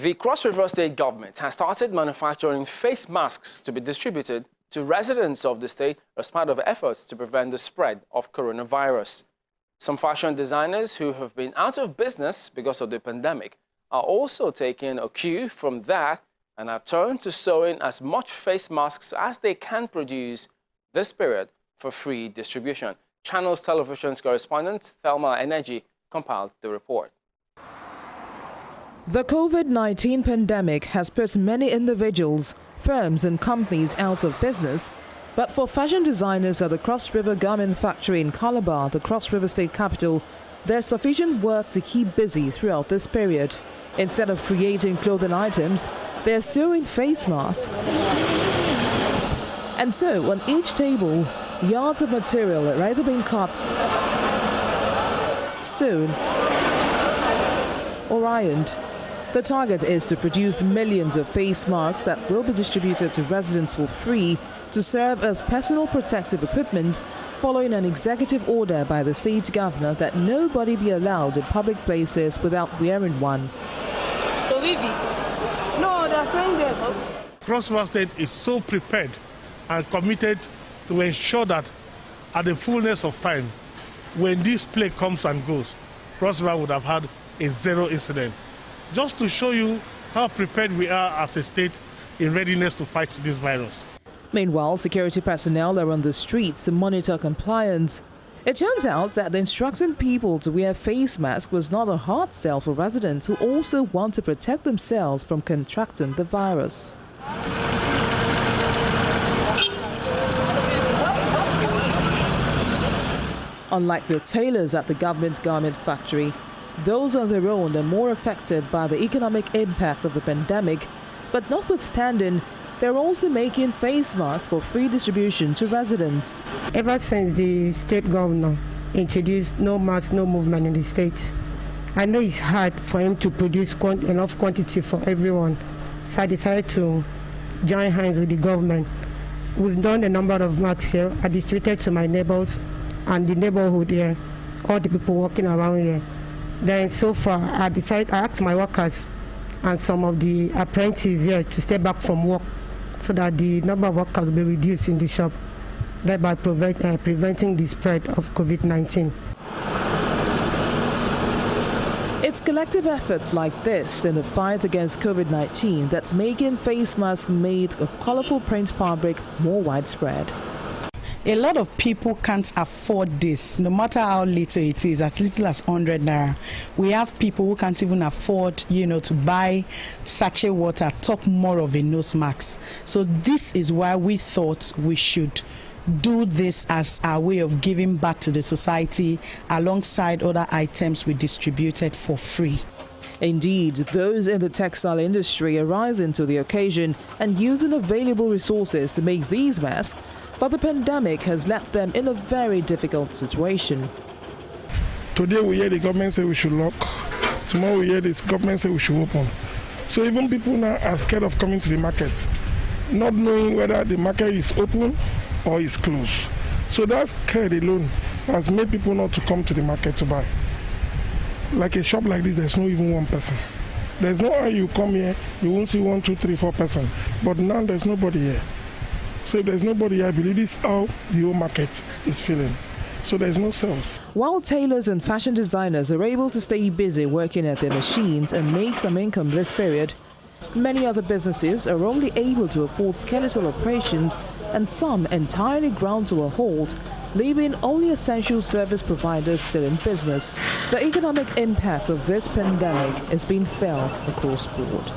The Cross River State government has started manufacturing face masks to be distributed to residents of the state as part of efforts to prevent the spread of coronavirus. Some fashion designers who have been out of business because of the pandemic are also taking a cue from that and have turned to sewing as much face masks as they can produce this period for free distribution. Channels Television's correspondent Thelma Energy compiled the report. The COVID-19 pandemic has put many individuals, firms and companies out of business, but for fashion designers at the Cross River Garment Factory in Calabar, the Cross River State capital, there's sufficient work to keep busy throughout this period. Instead of creating clothing items, they're sewing face masks. And so, on each table, yards of material are either being cut, sewn, or ironed. The target is to produce millions of face masks that will be distributed to residents for free to serve as personal protective equipment following an executive order by the state governor that nobody be allowed in public places without wearing one. So leave it. No, they're saying that. Cross River State is so prepared and committed to ensure that at the fullness of time, when this plague comes and goes, Cross River would have had a zero incident. Just to show you how prepared we are as a state in readiness to fight this virus. Meanwhile, security personnel are on the streets to monitor compliance. It turns out that instructing people to wear face masks was not a hard sell for residents who also want to protect themselves from contracting the virus. Unlike the tailors at the government garment factory, those on their own are more affected by the economic impact of the pandemic, but notwithstanding, they're also making face masks for free distribution to residents. Ever since the state governor introduced no mask, no movement in the state, I know it's hard for him to produce enough quantity for everyone. So I decided to join hands with the government. We've done a number of masks here. I distributed to my neighbors and the neighborhood here, all the people walking around here. Then so far, I asked my workers and some of the apprentices here to stay back from work so that the number of workers will be reduced in the shop, thereby preventing the spread of COVID-19. It's collective efforts like this in the fight against COVID-19 that's making face masks made of colorful print fabric more widespread. A lot of people can't afford this, no matter how little it is, as little as 100 naira. We have people who can't even afford, to buy sachet water, talk more of a nose mask. So this is why we thought we should do this as our way of giving back to the society alongside other items we distributed for free. Indeed, those in the textile industry are rising to the occasion and using available resources to make these masks, but the pandemic has left them in a very difficult situation. Today we hear the government say we should lock. Tomorrow we hear the government say we should open. So even people now are scared of coming to the market, not knowing whether the market is open or is closed. So that scare alone has made people not to come to the market to buy. Like a shop like this, there's no even one person. There's no how you come here, you won't see 1, 2, 3, 4 person. But now there's nobody here. So if there's nobody here, I believe this is how the whole market is feeling. So there's no sales. While tailors and fashion designers are able to stay busy working at their machines and make some income this period, many other businesses are only able to afford skeletal operations and some entirely ground to a halt, leaving only essential service providers still in business. The economic impact of this pandemic is being felt across the board.